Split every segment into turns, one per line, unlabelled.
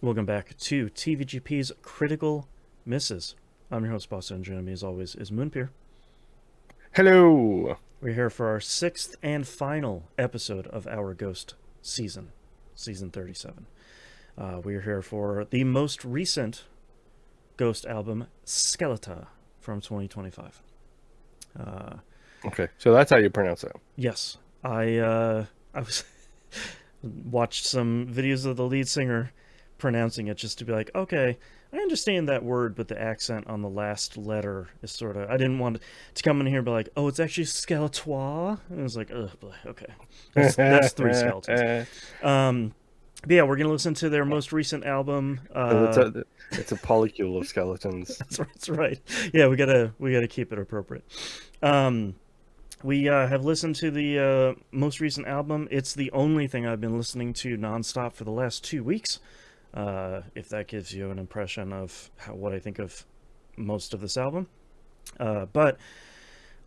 Welcome back to TVGP's Critical Misses. I'm your host, Boss, and joining me as always is Moonpier.
Hello.
We're here for our sixth and final episode of our Ghost season 37. We're here for the most recent Ghost album, Skeleta, from 2025. Uh,
Okay, so that's how you pronounce it.
yes, I was watched some videos of the lead singer pronouncing it just to be like, okay, I understand that word, but the accent on the last letter is sort of. I didn't want to come in here and be like, oh, it's actually Skeletois, and it was like, ugh, okay, that's three skeletons. Um, but yeah, we're gonna listen to their most recent album.
So it's a polycule of skeletons.
That's right. Yeah, we gotta keep it appropriate. Um, we have listened to the most recent album. It's the only thing I've been listening to nonstop for the last 2 weeks. If that gives you an impression of what I think of most of this album. But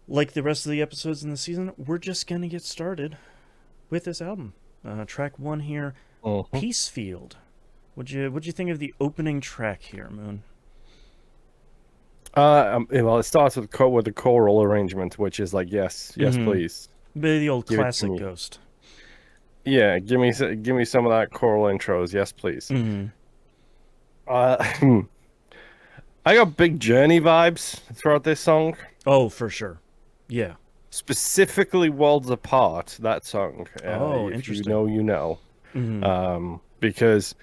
like the rest of the episodes in the season, we're just going to get started with this album. Track one here,
Mhm.
Peacefield. What'd you think of the opening track here, Moon?
Well, it starts with the choral arrangement, which is like, yes, yes,
Mm-hmm.
please,
The old
give it to
classic
me.
Ghost.
Yeah, give me some of that choral intros, yes, please.
Mm-hmm.
Uh, I got big Journey vibes throughout this song,
Oh, for sure. Yeah.
specifically Worlds Apart. That song,
Oh,
if you
interesting.
know, you know.
Mm-hmm.
Because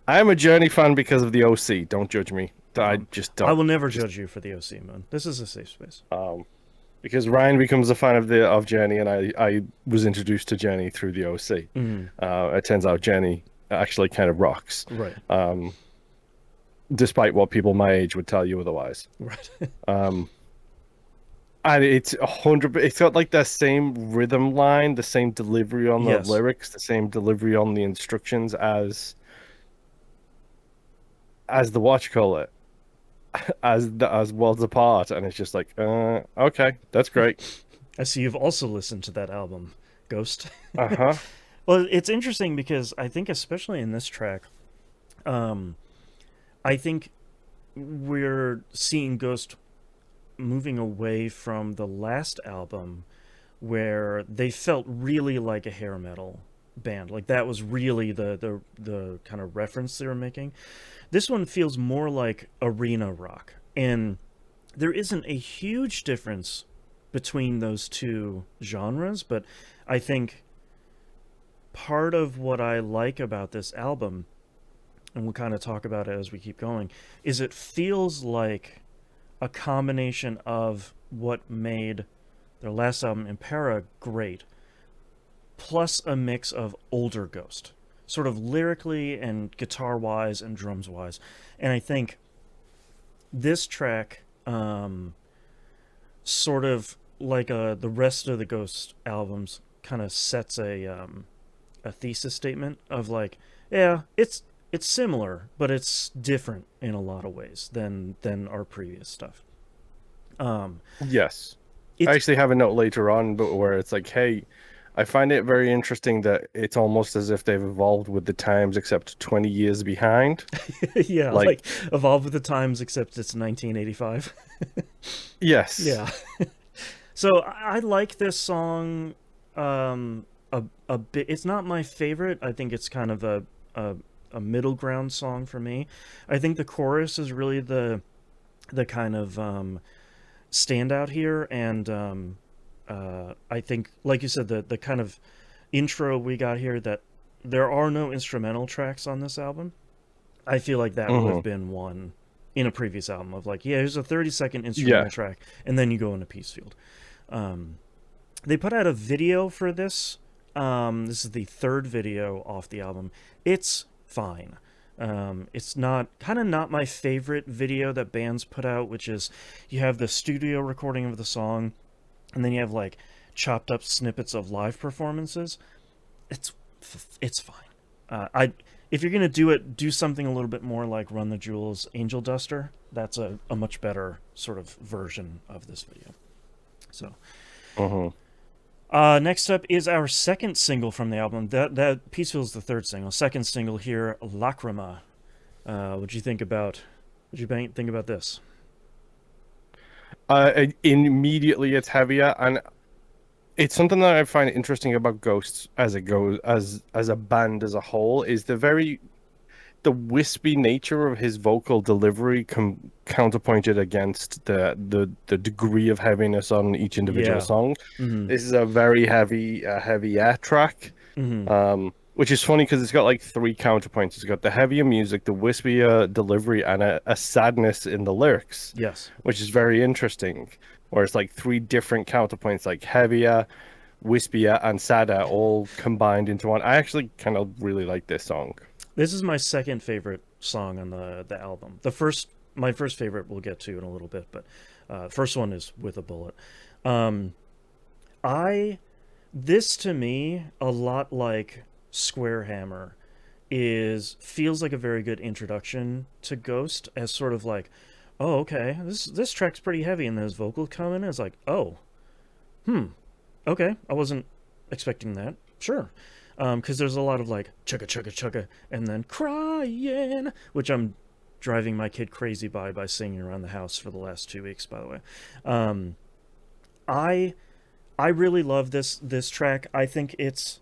I am a Journey fan because of the OC. Don't judge me. I just
I
don't.
will never
Just
judge you for the OC, Moon. This is a safe space.
um, because Ryan becomes a fan of the of Journey, and I was introduced to Journey through the OC.
Mm-hmm.
It turns out Journey actually kind of rocks,
Right.
um, despite what people my age would tell you otherwise.
Right.
Um, and it's 100. It's got like the same rhythm line, the same delivery on the
Yes.
lyrics, the same delivery on the instructions as the what you call it, as Worlds Apart, and it's just like, okay, that's great.
I see you've also listened to that album, Ghost.
Uh-huh.
Well, it's interesting because I think, especially in this track, um, I think we're seeing Ghost moving away from the last album where they felt really like a hair metal band. Like that was really the kind of reference they were making. This one feels more like arena rock. And there isn't a huge difference between those two genres, but I think part of what I like about this album, and we'll kind of talk about it as we keep going, is it feels like a combination of what made their last album, Impera, great, plus a mix of older Ghost, sort of lyrically and guitar wise and drums wise. And I think this track, sort of like the rest of the Ghost albums, kind of sets a thesis statement of like, yeah, it's similar, but it's different in a lot of ways than our previous stuff. Um,
Yes. I
it's
actually have a note later on, but where it's like, hey, I find it very interesting that it's almost as if they've evolved with the times, except 20 years behind.
yeah,
Like,
like evolve with the times, except it's 1985.
yes.
Yeah. So I like this song a bit. It's not my favorite. I think it's kind of a middle ground song for me. I think the chorus is really the kind of standout here, and I think, like you said, the kind of intro we got here, that there are no instrumental tracks on this album. I feel like that would have
Hmm.
been one in a previous album of like, yeah, here's a 30-second
Yeah.
instrumental track, and then you go into Peacefield. Um, they put out a video for this. This is the third video off the album. It's fine. It's not kind of not my favorite video that bands put out, which is you have the studio recording of the song, and then you have like chopped up snippets of live performances. It's it's fine. I If you're gonna do it, do something a little bit more like Run the Jewels, Angel Duster. That's a much better sort of version of this video. So
Hmm.
Next up is our second single from the album. That Peaceful is the third single. Second single here, Lacrima. What'd you think about? What'd you think about this?
Immediately it's heavier, and it's something that I find interesting about Ghosts as it goes as a band as a whole is the wispy nature of his vocal delivery counterpointed against the degree of heaviness on each individual
Yeah.
song.
Mm-hmm.
This is a very heavy air track,
Mm-hmm.
which is funny because it's got like three counterpoints. It's got the heavier music, the wispier delivery, and a sadness in the lyrics,
Yes.
which is very interesting. Where it's like three different counterpoints, like heavier, wispier, and sadder, all combined into one. I actually kind of really like this song.
This is my second favorite song on the album. My first favorite we'll get to in a little bit, but first one is With a Bullet. Um, I this to me a lot like Square Hammer is feels like a very good introduction to Ghost as sort of like, oh okay, this track's pretty heavy and those vocals come in. It's like, oh, hmm, okay, I wasn't expecting that. Sure. Because there's a lot of like chugga chugga chugga and then crying, which I'm driving my kid crazy by singing around the house for the last 2 weeks. By the way, um, I I really love this track. I think it's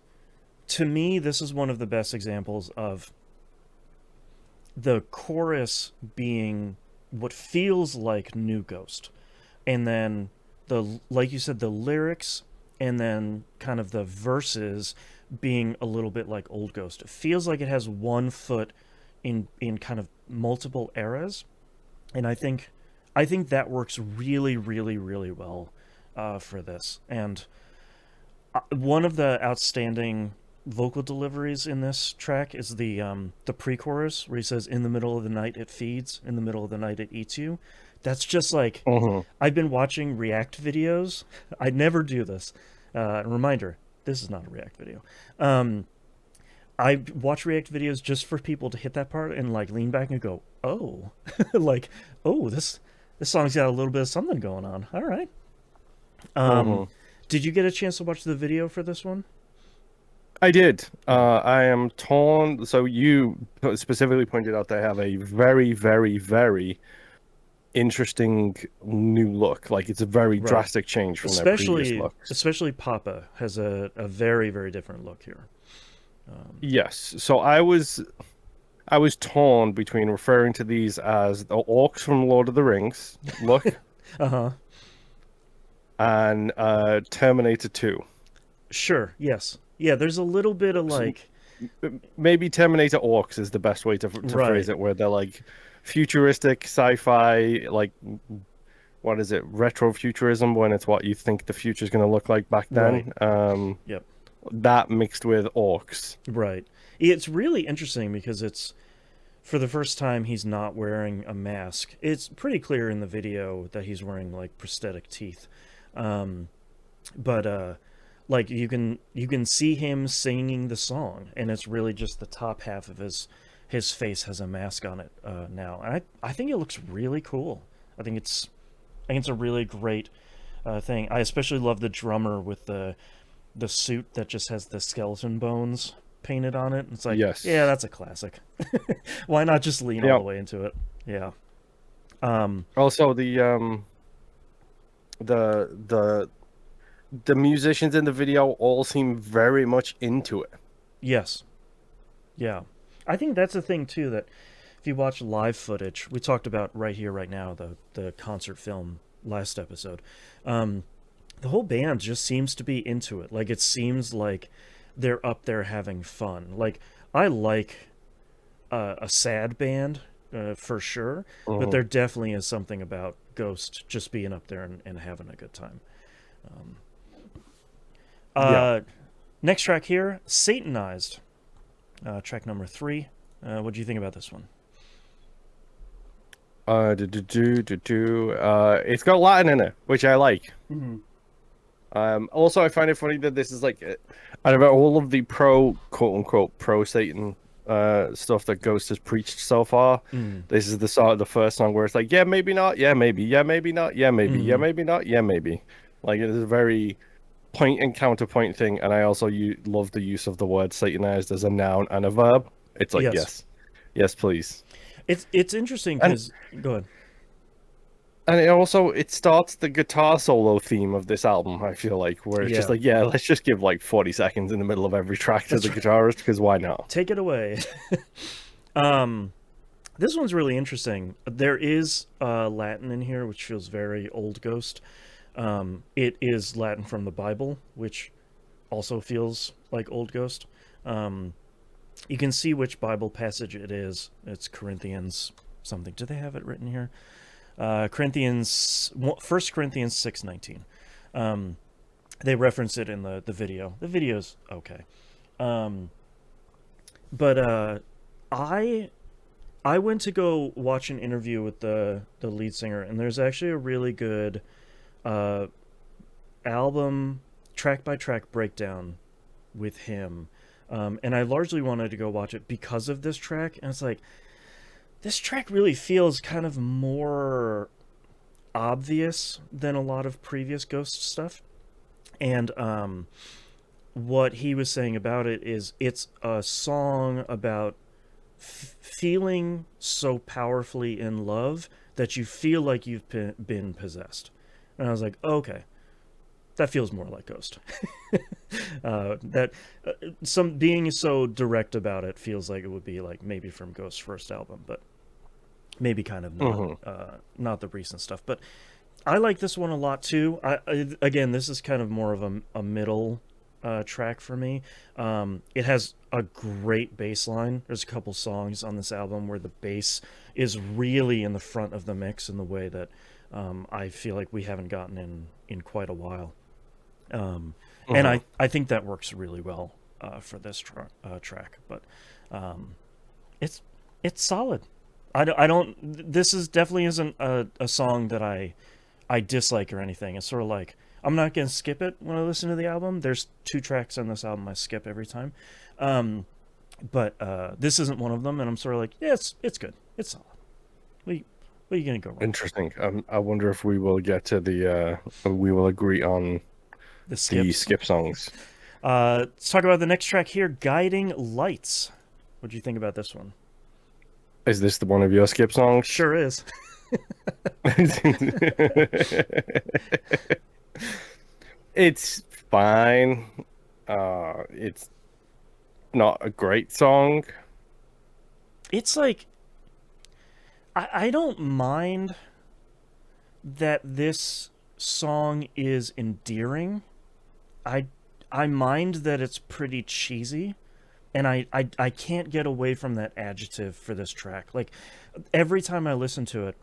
to me this is one of the best examples of the chorus being what feels like new Ghost, and then the like you said the lyrics, and then kind of the verses being a little bit like old Ghost. It feels like it has one foot in kind of multiple eras, and I think that works really really well for this. And one of the outstanding vocal deliveries in this track is the pre-chorus where he says, "In the middle of the night it feeds, in the middle of the night it eats you." That's just like
Hmm.
I've been watching React videos. I never do this. Reminder: this is not a React video. Um, I watch React videos just for people to hit that part and like lean back and go, "Oh, like oh this song's got a little bit of something going on." All right. Um,
Hmm.
did you get a chance to watch the video for this one?
I did.
Yeah.
I am torn. So you specifically pointed out they have a very interesting new look. Like it's a very
Right.
drastic change from their previous
Especially
looks.
especially Papa has a very very different look here. Um,
Yes. So I was torn between referring to these as the orcs from Lord of the Rings look
uh huh.
and Terminator 2.
Sure. Yes. Yeah. There's a little bit of
So
like
maybe Terminator orcs is the best way to phrase
right.
it, where they're like futuristic sci-fi, like what is it, retrofuturism, when it's what you think the future is going to look like back
Right.
then.
Yep.
That mixed with orcs.
Right. It's really interesting because it's for the first time he's not wearing a mask. It's pretty clear in the video that he's wearing like prosthetic teeth. Um, but like you can see him singing the song and it's really just the top half of his face has a mask on it now. And I think it looks really cool. I think it's a really great thing. I especially love the drummer with the suit that just has the skeleton bones painted on it. It's like, yeah,
Yes.
that's a classic. Why not just lean all
Yeah.
the way into it? Yeah. Um,
Also, the the musicians in the video all seem very much into it.
yes. Yeah. I think that's the thing too that if you watch live footage, we talked about right here, right now, the concert film last episode. Um, the whole band just seems to be into it. Like it seems like they're up there having fun. Like I like a sad band for sure, but
Mhm.
there definitely is something about Ghost just being up there and having a good time. Um,
Yeah.
uh, next track here, Satanized, track number 3. What do you think about this one?
It's got Latin in it, which I like.
Mm-hmm.
Also, I find it funny that this is like, out of all of the quote unquote, pro Satan, stuff that Ghost has preached so far,
Mm.
this is the first song where it's like, yeah, maybe not, yeah, maybe not, yeah, maybe, yeah,
Mm.
maybe not, yeah, maybe. Like it is very, point and counterpoint thing, and I also love the use of the word Satanized as a noun and a verb. It's like
Yes.
yes, yes, please.
It's interesting
And
because go ahead.
it starts the guitar solo theme of this album, I feel like, where it's just
Yeah,
like, yeah, let's just give like 40 seconds in the middle of every track to
that's
the
right.
guitarist, because why not?
Take it away. um, this one's really interesting. There is Latin in here, which feels very old Ghost. It is Latin from the Bible, which also feels like old Ghost. Um, you can see which Bible passage it is. It's Corinthians something. Do they have it written here? Corinthians, 1 Corinthians 6:19. Um, they reference it in the video. The video's okay. Um, but I I went to go watch an interview with the lead singer, and there's actually a really good uh, album track by track breakdown with him. And I largely wanted to go watch it because of this track, and it's like this track really feels kind of more obvious than a lot of previous Ghost stuff. And what he was saying about it is it's a song about feeling so powerfully in love that you feel like you've been possessed. And I was like, okay, that feels more like Ghost. That some being so direct about it feels like it would be like maybe from Ghost's first album, but maybe kind of not.
Hmm.
Not the recent stuff, but I like this one a lot too. Again, this is kind of more of a middle track for me. It has a great bass line. There's a couple songs on this album where the bass is really in the front of the mix in the way that I feel like we haven't gotten in quite a while. And
Hmm.
I think that works really well for this track. But um, it's it's solid. I don't. This is definitely isn't a song that I dislike or anything. It's sort of like I'm not gonna skip it when I listen to the album. There's two tracks on this album I skip every time, um, but this isn't one of them, and I'm sort of like, yeah, it's good, it's solid. What are you gonna go wrong?
Interesting. I wonder if we will get to we will agree on
The
the
skips.
skip songs.
Let's talk about the next track here, "Guiding Lights." What do you think about this one?
Is this the one of your skip songs?
Sure is.
It's fine. It's not a great song.
It's like I don't mind that this song is endearing. I I mind that it's pretty cheesy, and I can't get away from that adjective for this track. Like every time I listen to it,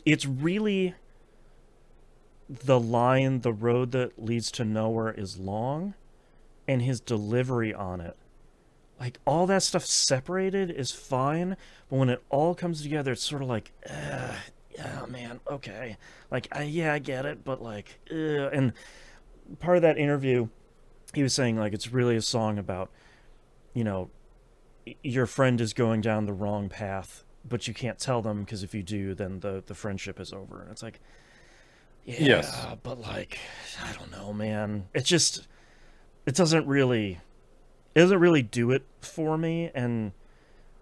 it's really the line, "The road that leads to nowhere is long," and his delivery on it. Like all that stuff separated is fine, but when it all comes together, it's sort of like, yeah, man, okay, like yeah, I get it, but like, and part of that interview, he was saying like it's really a song about, you know, your friend is going down the wrong path, but you can't tell them because if you do, then the friendship is over. And it's like,
Yes.
yeah, but like, I don't know, man. It's just it doesn't really it doesn't really do it for me, and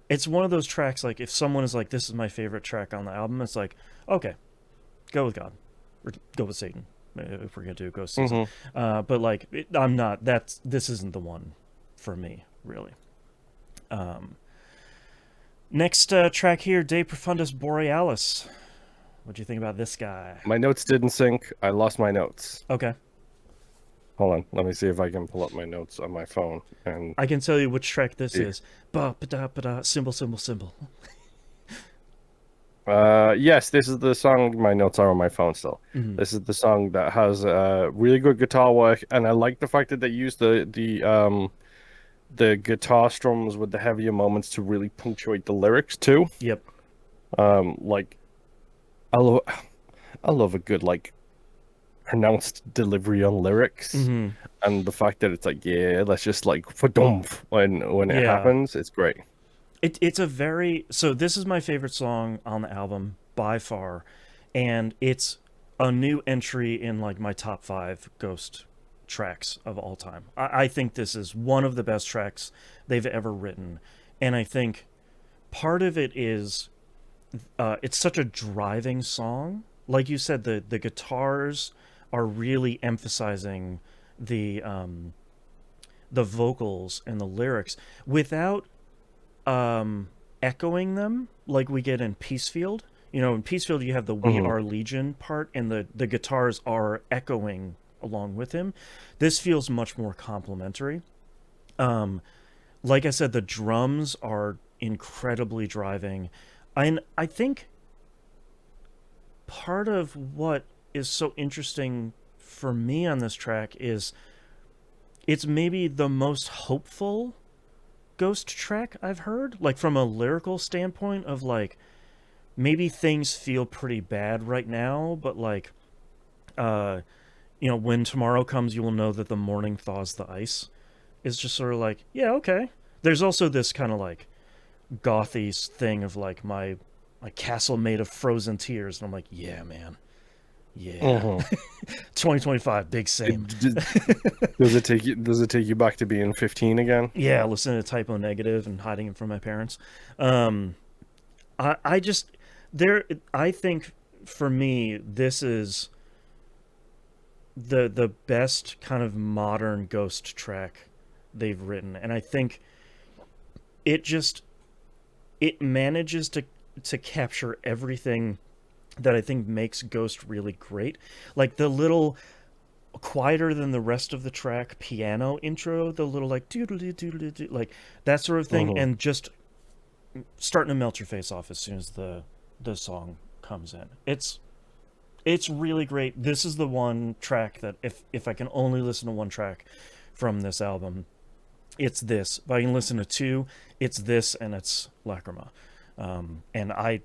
it's one of those tracks like if someone is like this is my favorite track on the album, it's like okay, go with God or go with Satan if we're gonna do ghost season.
Hmm.
But like I'm not. This isn't the one for me really. Um, Next track here, De Profundis Borealis. What do you think about this guy?
My notes didn't sync. I lost my notes.
Okay,
Hold on. Let me see if I can pull up my notes on my phone and
I can tell you which track this
see.
is. Ba ba da ba da symbol symbol symbol.
Yes, this is the song. My notes are on my phone still.
Mm-hmm.
This is the song that has really good guitar work, and I like the fact that they use the guitar strums with the heavier moments to really punctuate the lyrics too.
Yep.
Like I love I love a good like pronounced delivery on lyrics,
Mm-hmm.
and the fact that it's like yeah, let's just like when it
Yeah.
happens, it's great.
It's a very so this is my favorite song on the album by far, and it's a new entry in like my top 5 Ghost tracks of all time. I think this is one of the best tracks they've ever written, and I think part of it is it's such a driving song. Like you said, the guitars are really emphasizing the the vocals and the lyrics without echoing them like we get in Peacefield. You know, in Peacefield you have the "We
Hmm.
Are Legion" part, and the guitars are echoing along with him. This feels much more complimentary. Um, like I said, the drums are incredibly driving. I think part of what is so interesting for me on this track is it's maybe the most hopeful Ghost track I've heard, like from a lyrical standpoint of like maybe things feel pretty bad right now, but like uh when tomorrow comes you will know that the morning thaws the ice is just sort of like, yeah, okay. There's also this kind of like gothy thing of like my castle made of frozen tears, and I'm like, yeah, man. Yeah.
Hmm.
2025, big same.
Does it take you back to being 15 again?
Yeah, listening to Typo Negative and hiding it from my parents. Um, I just there. I think for me, this is the best kind of modern Ghost track they've written, and I think it just it manages to capture everything that I think makes Ghost really great. Like the little quieter than the rest of the track piano intro, the little like doodly doodly doo, like that sort of thing,
Hmm.
and just starting to melt your face off as soon as the song comes in. It's really great. This is the one track that if I can only listen to one track from this album, it's this. If I can listen to two, it's this and it's Lacrima. And I,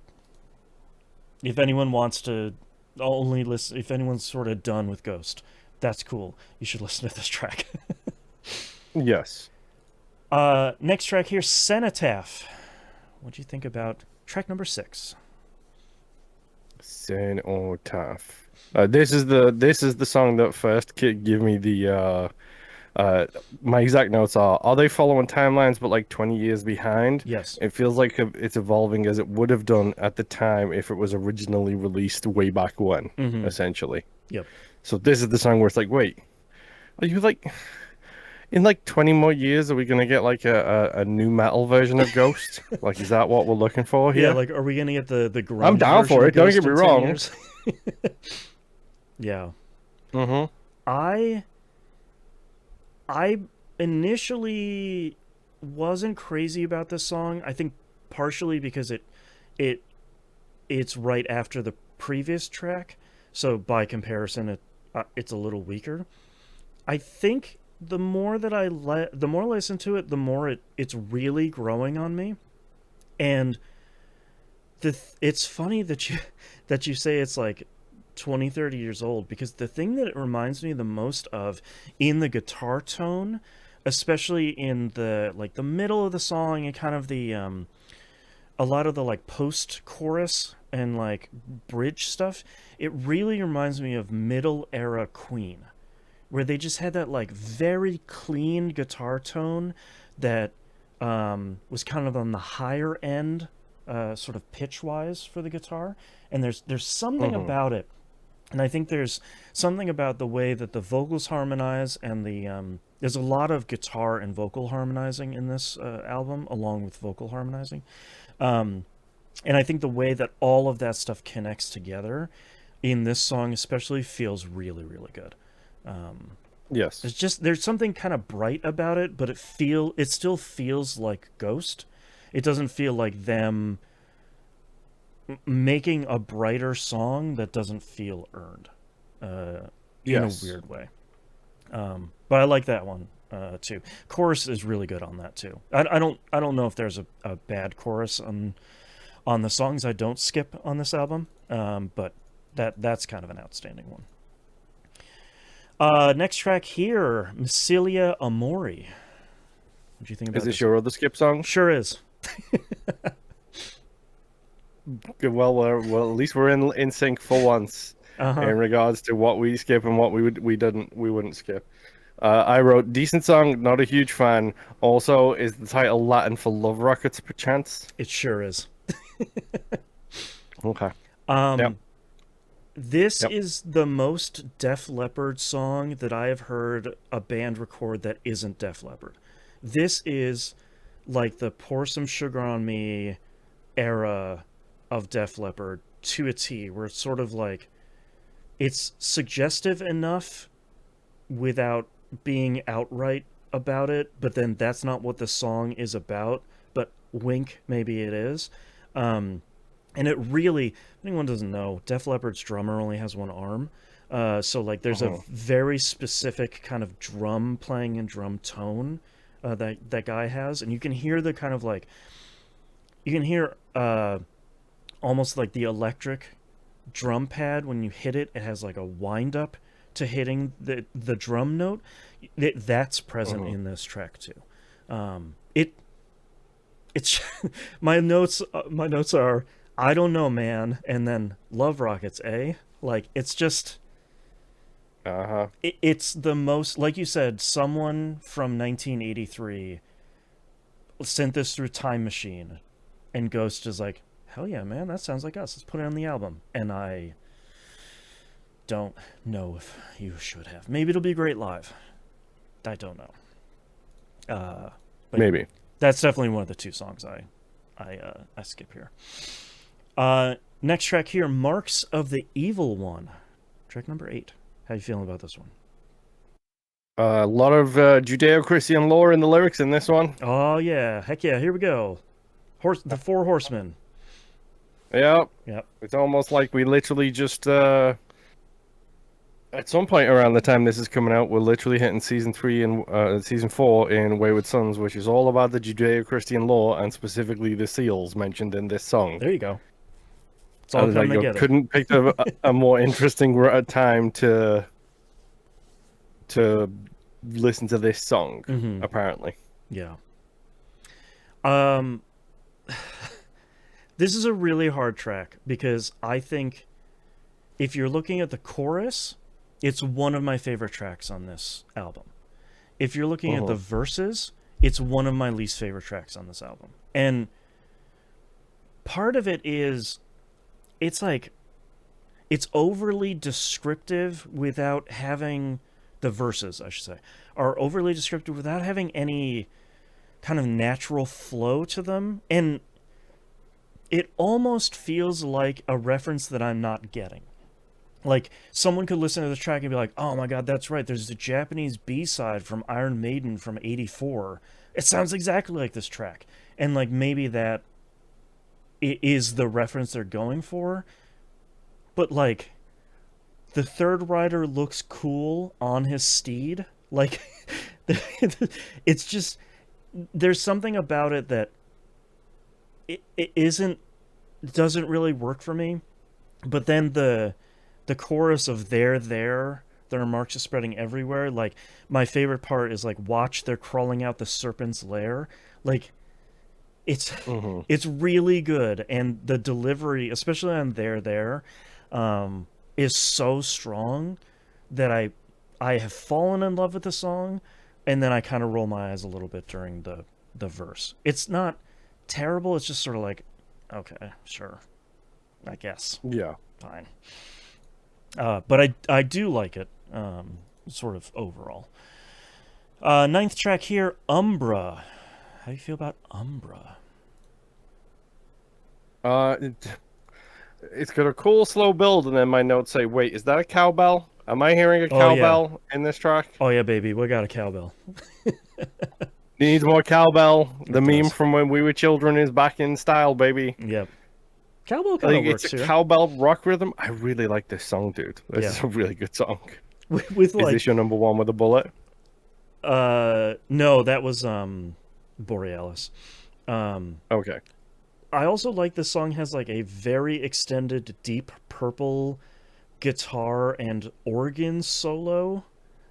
if anyone wants to only listen, if anyone's sort of done with Ghost, that's cool. You should listen to this track.
Yes.
Next track here, Cenotaph. What do you think about track number 6?
Sin or tough. This is the song that first give me the uh my exact notes are they following timelines but like 20 years behind?
Yes.
It feels like it's evolving as it would have done at the time if it was originally released way back when,
Mm-hmm.
essentially.
Yep.
So this is the song where it's like, wait, are you like in like 20 more years are we gonna get like a new metal version of Ghost? Like, is that what we're looking for
Yeah,
here?
like, are we gonna get the
I'm
grunge
down
version
for
of
it, don't get
Ghost
me
in 10
wrong.
years? Yeah.
Mm-hmm.
I I initially wasn't crazy about this song. I think partially because it it's right after the previous track, so by comparison, it's a little weaker. I think the more I listen to it, the more it's really growing on me, and it's funny that you that you say it's like 20, 30 years old, because the thing that it reminds me the most of in the guitar tone, especially in the like the middle of the song and kind of the a lot of the like post chorus and like bridge stuff, it really reminds me of middle era Queen, where they just had that like very clean guitar tone that was kind of on the higher end, sort of pitch wise for the guitar. And there's something
Mm-hmm.
about it, and I think there's something about the way that the vocals harmonize, and there's a lot of guitar and vocal harmonizing in this album, along with vocal harmonizing. Um, and I think the way that all of that stuff connects together in this song, especially, feels really, really good. Um,
Yes.
there's something kind of bright about it, but it still feels like Ghost. It doesn't feel like them making a brighter song that doesn't feel earned, in a
Yes.
weird way. But I like that one too. Chorus is really good on that too. I don't know if there's a bad chorus on the songs I don't skip on this album, but that's kind of an outstanding one. Next track here, Missilia Amori. What do you think
Is
about
this
this?
your other skip song?
Sure is.
Good. Well, at least we're in sync for once.
Uh-huh.
in regards to what we skip and what we wouldn't skip. I wrote decent song, not a huge fan. Also, is the title Latin for Love Rockets, perchance?
It sure is.
Okay. Yep.
Um, this
Yep.
is the most Def Leppard song that I have heard a band record that isn't Def Leppard. This is like the Pour Some Sugar on Me era of Def Leppard to a T, where it's sort of like it's suggestive enough without being outright about it, but then that's not what the song is about. But wink, maybe it is. Um, and it really, if anyone doesn't know, Def Leppard's drummer only has one arm. So like, there's a
Uh-huh.
very specific kind of drum playing and drum tone that guy has, and you can hear the kind of like you can hear almost like the electric drum pad when you hit it. It has like a wind up to hitting the drum note. That's present
Uh-huh.
in this track too. It it's my notes are I don't know, man, and then Love Rockets, eh? Like it's just
Uh-huh.
it's the most, like you said, someone from 1983 sent this through Time Machine, and Ghost is like, hell yeah, man, that sounds like us. Let's put it on the album. And I don't know if you should have. Maybe it'll be great live. I don't know. But yeah,
Maybe.
that's definitely one of the two songs I skip here. Next track here, Marks of the Evil One, track number 8. How you feeling about this one?
A lot of Judeo-Christian lore in the lyrics in this one.
Oh yeah, heck yeah, here we go. The Four Horsemen.
Yep.
Yep.
It's almost like we literally just at some point around the time this is coming out, we're literally hitting season 3 and season 4 in Wayward Sons, which is all about the Judeo-Christian lore and specifically the seals mentioned in this song.
There you go. It's
I
all
was like,
coming
you
together.
couldn't pick a more interesting time to listen to this song,
Mm-hmm.
apparently.
Yeah. Um, this is a really hard track because I think if you're looking at the chorus, it's one of my favorite tracks on this album. If you're looking at the
Uh-huh.
verses, it's one of my least favorite tracks on this album. And part of it is it's like it's overly descriptive without having the verses, I should say, are overly descriptive without having any kind of natural flow to them. And it almost feels like a reference that I'm not getting. Like someone could listen to the track and be like, "Oh my god, that's right. There's a Japanese B-side from Iron Maiden from '84. It sounds exactly like this track." And like maybe that is the reference they're going for, but like the third rider looks cool on his steed. Like it's just there's something about it that it isn't doesn't really work for me. But then the chorus of there are marks spreading everywhere. Like my favorite part is like watch they're crawling out the serpent's lair. Like it's
Uh-huh.
it's really good, and the delivery, especially on um, is so strong that I have fallen in love with the song, and then I kind of roll my eyes a little bit during the verse. It's not terrible. It's just sort of like, okay, sure, I guess,
Yeah.
fine. But I do like it, sort of overall. Ninth track here, Umbra. How do you feel about Umbra?
Uh, it, it's got a cool slow build, and then my notes say, "Wait, is that a cowbell? Am I hearing a
Oh yeah,
cowbell in this track?
oh yeah, baby, we got a cowbell.
Needs more cowbell. The
It
meme
does.
from when we were children is back in style, baby.
Yep, cowbell kind of
Like it's a
works here.
cowbell rock rhythm. I really like this song, dude. This
Yeah,
is a really good song.
with
Is
like,
this your number one with a bullet?
no, that was Borealis. Um,
Okay.
I also like this song has like a very extended deep purple guitar and organ solo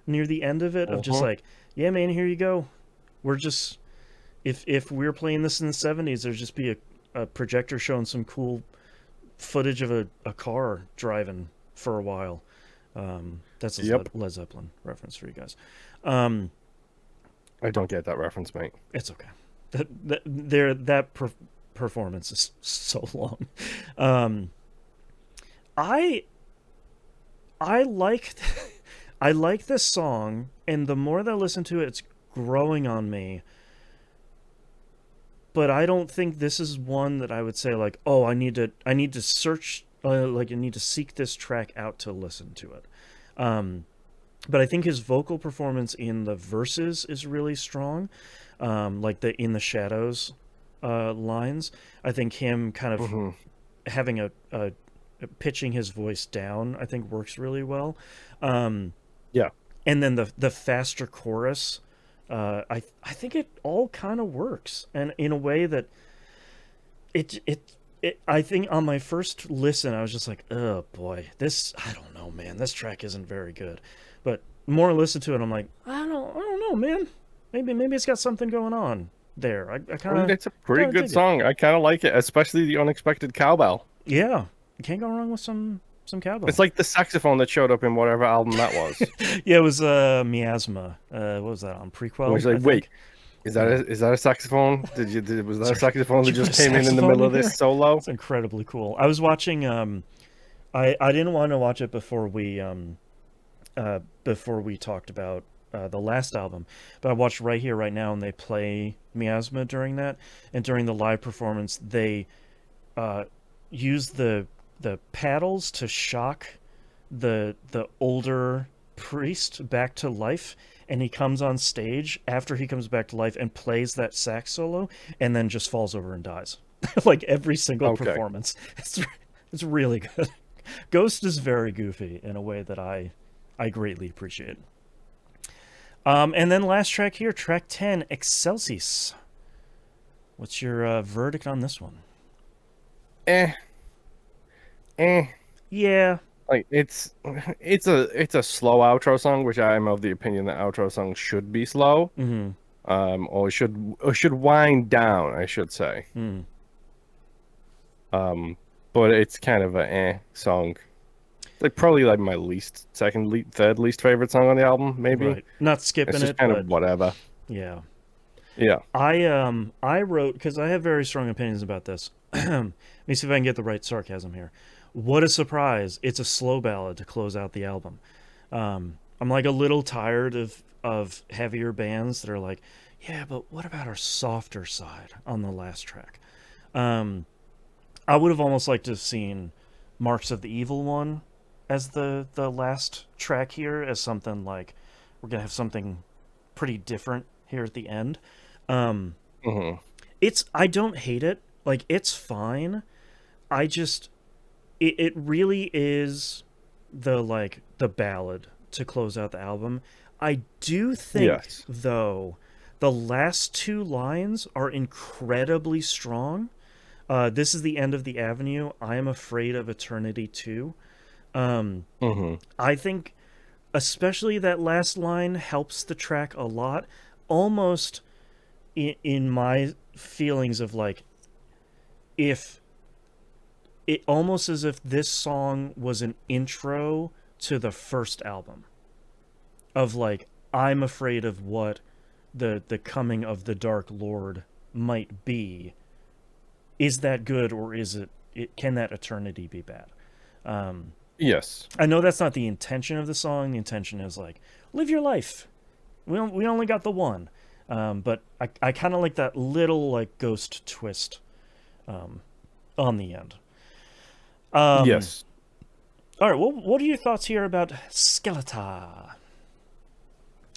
near the end of it of just
Uh-huh.
like, yeah, man, here you go. We're just if we were playing this in the 70s, there'd just be a projector showing some cool footage of a car driving for a while. That's a
Yep.
Led Zeppelin reference for you guys. Um,
I don't get that reference, mate.
it's okay. That performance is so long. Um, I I like I like this song, and the more that I listen to it, it's growing on me. But I don't think this is one that I would say like, oh, I need to search, like I need to seek this track out to listen to it. Um, but I think his vocal performance in the verses is really strong, like the "In the Shadows" lines. I think him kind of
Hmm.
having a pitching his voice down, I think works really well. Um,
Yeah.
and then the faster chorus, I think it all kind of works, and in a way that it I think on my first listen I was just like, oh boy, this, I don't know, man, this track isn't very good. But more I listen to it, I'm like, I don't know, man. Maybe it's got something going on there. I
I mean, it's a pretty
kind of
good
dig it.
song. I kind of like it, especially the unexpected cowbell.
Yeah, you can't go wrong with some
It's
cowbell.
like the saxophone that showed up in whatever album that was.
Yeah, it was Miasma. What was that on
It was
Prequel? I
like, wait,
think. Yeah.
is that a saxophone? Was that a
Sorry,
saxophone
did
that
you put
just
a
came in the
saxophone
middle
in
of this
here?
solo?
It's incredibly cool. I was watching. I didn't want to watch it before we talked about the last album, but I watched Right Here, Right Now, and they play Miasma during that, and during the live performance, they uh, use the paddles to shock the older priest back to life, and he comes on stage after he comes back to life and plays that sax solo, and then just falls over and dies. Like every single
Okay.
performance. It's really good. Ghost is very goofy in a way that I greatly appreciate. And then last track here, track 10, Excelsis. What's your verdict on this one?
Eh, eh.
Yeah.
Like it's a slow outro song, which I am of the opinion that outro songs should be slow.
Mm-hmm.
Or should wind down, I should say.
Mm.
Um, but it's kind of a song. Like probably like my third least favorite song on the album, maybe.
Right. Not
It's
skipping
just
it,
kind of
but
whatever.
yeah.
Yeah.
I wrote, because I have very strong opinions about this. Let me see if I can get the right sarcasm here. What a surprise! It's a slow ballad to close out the album. I'm like a little tired of heavier bands that are like, yeah, but what about our softer side on the last track? Um, I would have almost liked to have seen Marks of the Evil One as the last track here, as something like we're gonna have something pretty different here at the end. Um,
Hmm.
it's I don't hate it. Like it's fine. I just it really is the ballad to close out the album. I do think
Yes.
though the last two lines are incredibly strong. This is the end of the avenue. I am afraid of eternity too. Um,
Hmm.
I think especially that last line helps the track a lot. Almost in my feelings of like, if it almost as if this song was an intro to the first album, of like, I'm afraid of what the coming of the Dark Lord might be. Is that good, or is it can that eternity be bad? um
Yes.
I know that's not the intention of the song. The intention is like, live your life. We only got the one. But I kind of like that little like ghost twist um, on the end. Um,
Yes.
all right. Well, what are your thoughts here about Skeleta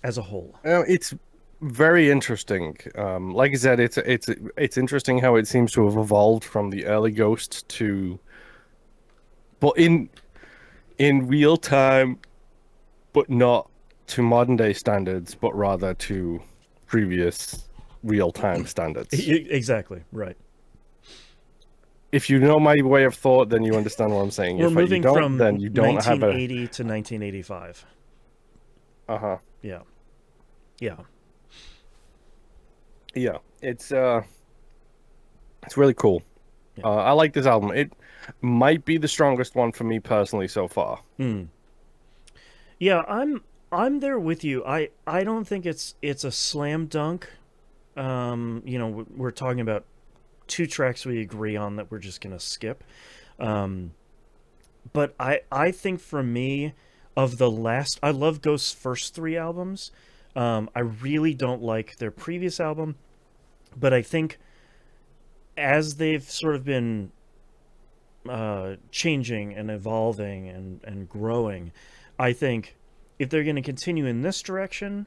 as a whole?
It's very interesting. Like I said, it's interesting how it seems to have evolved from the early Ghost to, but in real time, but not to modern day standards, but rather to previous real time standards.
Exactly right.
If you know my way of thought, then you understand what I'm saying.
We're
If you
moving
don't,
from
then you don't have a
1980 to 1985.
uh-huh.
Yeah. Yeah.
Yeah. It's really cool.
Yeah.
I like this album. It might be the strongest one for me personally so far.
Mm. Yeah, I'm there with you. I don't think it's a slam dunk. We're talking about two tracks we agree on that we're just gonna skip. Um, but I think for me, of the last, I love Ghost's first three albums. I really don't like their previous album, but I think as they've sort of been changing and evolving and growing, I think if they're going to continue in this direction,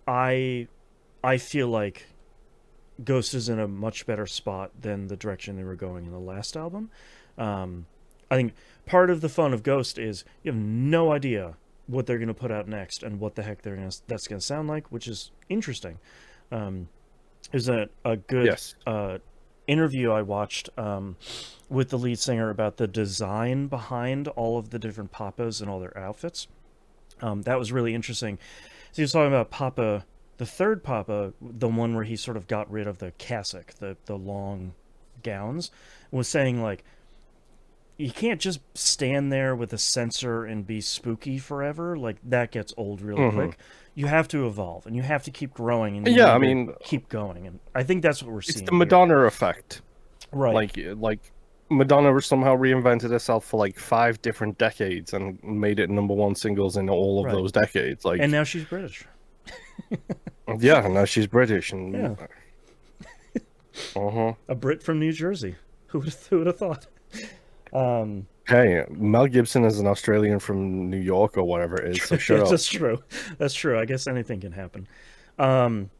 I I feel like Ghost is in a much better spot than the direction they were going in the last album. Um, I think part of the fun of Ghost is you have no idea what they're going to put out next and what the heck that's going to sound like, which is interesting. Um, there's a good
Yes.
interview I watched with the lead singer about the design behind all of the different papas and all their outfits. That was really interesting. So he was talking about Papa, the third Papa, the one where he sort of got rid of the cassock, the long gowns, was saying like you can't just stand there with a sensor and be spooky forever. Like that gets old real
Hmm.
quick. You have to evolve and you have to keep growing and you
Yeah, I
need to
mean,
keep going. And I think that's what we're
it's the
seeing here.
Madonna effect.
Right.
Like Madonna somehow reinvented herself for like 5 different decades and made it number one singles in all of
Right.
those decades.
And
Like,
now she's British.
yeah, now she's British and
Yeah.
uh-huh.
A Brit from New Jersey. Who would have thought? Um,
Hey, Mel Gibson is an Australian from New York or whatever it is, so shut
yeah,
up.
that's true. That's true. I guess anything can happen. Um,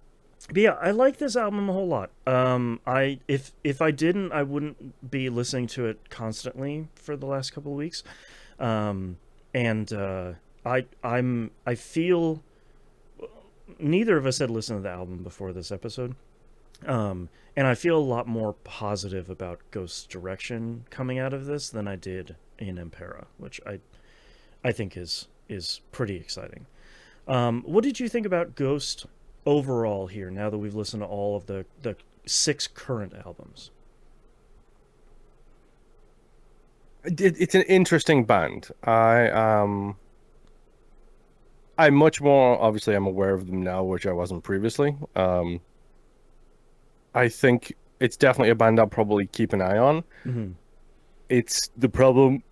but yeah, I like this album a whole lot. I if I didn't, I wouldn't be listening to it constantly for the last couple of weeks. Um, and I feel neither of us had listened to the album before this episode. And I feel a lot more positive about Ghost's direction coming out of this than I did in Impera, which I think is pretty exciting. What did you think about Ghost overall here? Now that we've listened to all of the six current albums.
It's an interesting band. I'm much more obviously I'm aware of them now, which I wasn't previously. I think it's definitely a band I'll probably keep an eye on.
Mm-hmm.
It's the problem.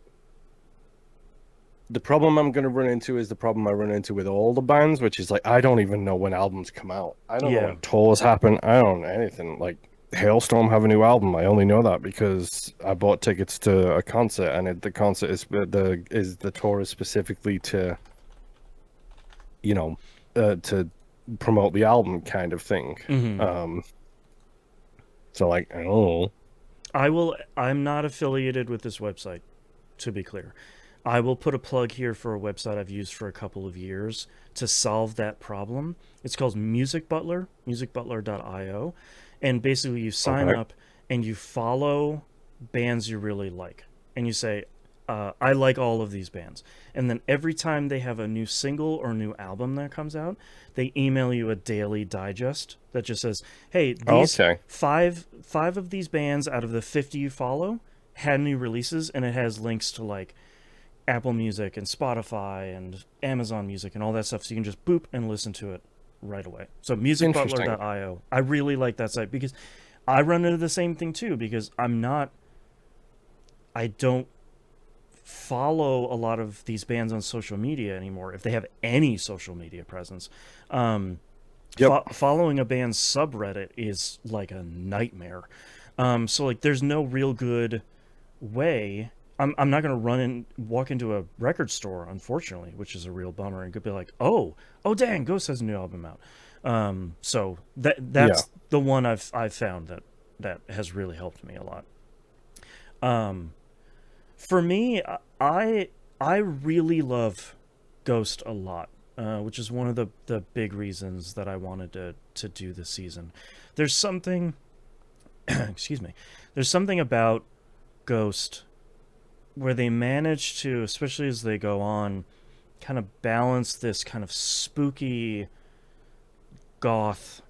The problem I'm going to run into is the problem I run into with all the bands, which is like I don't even know when albums come out. I don't know
Yeah.
when tours happen. I don't know anything. Like Hailstorm have a new album. I only know that because I bought tickets to a concert, and the concert is the tour is specifically to you know to promote the album kind of thing.
Mm-hmm.
Um, so like I don't know.
I'm not affiliated with this website, to be clear. I will put a plug here for a website I've used for a couple of years to solve that problem. It's called Music Butler, musicbutler.io. And basically, you sign
Okay.
up and you follow bands you really like. And you say, I like all of these bands. And then every time they have a new single or new album that comes out, they email you a daily digest that just says, hey, these
Okay.
five of these bands out of the 50 you follow had new releases, and it has links to like Apple Music and Spotify and Amazon Music and all that stuff. So you can just boop and listen to it right away. So
Interesting.
musicbutler.io. I really like that site because I run into the same thing too because I don't follow a lot of these bands on social media anymore if they have any social media presence. Um,
Yep.
following a band's subreddit is like a nightmare. So like there's no real good way. I'm not gonna run and walk into a record store, unfortunately, which is a real bummer, and could be like, oh dang, Ghost has a new album out. So
Yeah.
that's the one I've found that has really helped me a lot. Um, for me, I really love Ghost a lot, which is one of the big reasons that I wanted to do this season. There's something, excuse me, there's something about Ghost where they manage to, especially as they go on, kind of balance this kind of spooky, goth,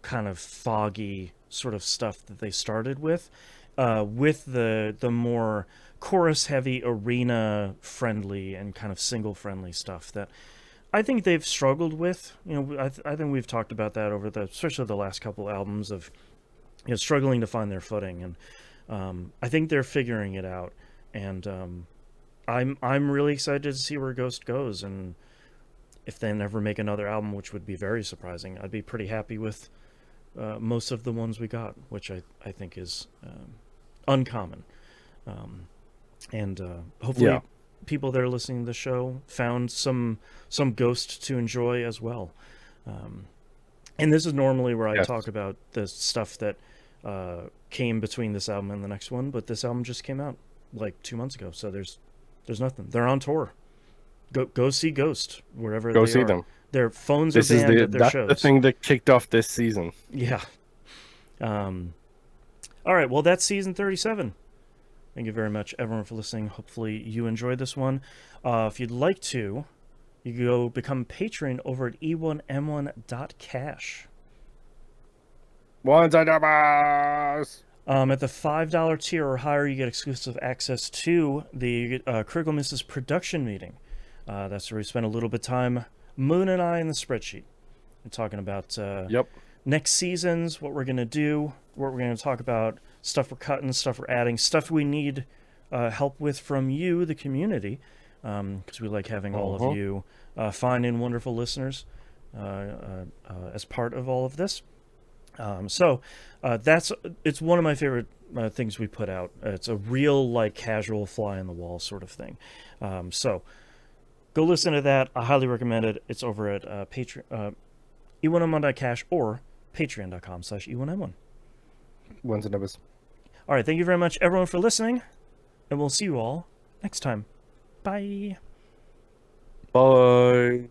kind of foggy sort of stuff that they started with, with the more chorus heavy, arena friendly, and kind of single friendly stuff that I think they've struggled with. I think we've talked about that over especially the last couple albums of struggling to find their footing, and I think they're figuring it out. And I'm really excited to see where Ghost goes, and if they never make another album, which would be very surprising, I'd be pretty happy with most of the ones we got, which I think is uncommon. And hopefully,
Yeah.
people that are listening to the show found some Ghost to enjoy as well. Um, and this is normally where I talk
Yes.
about the stuff that came between this album and the next one, but this album just came out like 2 months ago, so there's nothing. They're on tour. Go see Ghost wherever
Go
they
see
are.
them.
Their phones are
This is
banned at their
that's the
shows.
thing that kicked off this season.
Yeah. Um, all right. Well, that's season 37. Thank you very much, everyone, for listening. Hopefully, you enjoyed this one. If you'd like to, you can go become a patron over at e1m1.cash.
Ones and numbers.
At the $5 tier or higher, you get exclusive access to the Critical Misses production meeting. That's where we spend a little bit of time, Moon and I, in the spreadsheet. We're talking about
Yep.
next seasons, what we're going to do, what we're going to talk about, stuff we're cutting, stuff we're adding, stuff we need help with from you, the community, because we like having all of you fine and wonderful listeners as part of all of this. So it's one of my favorite things we put out. It's a real like casual fly on the wall sort of thing. So go listen to that. I highly recommend it. It's over at Patreon, e1m1.cash or patreon.com/e1m1.
Ones and numbers.
All right, thank you very much, everyone, for listening, and we'll see you all next time. Bye.
Bye.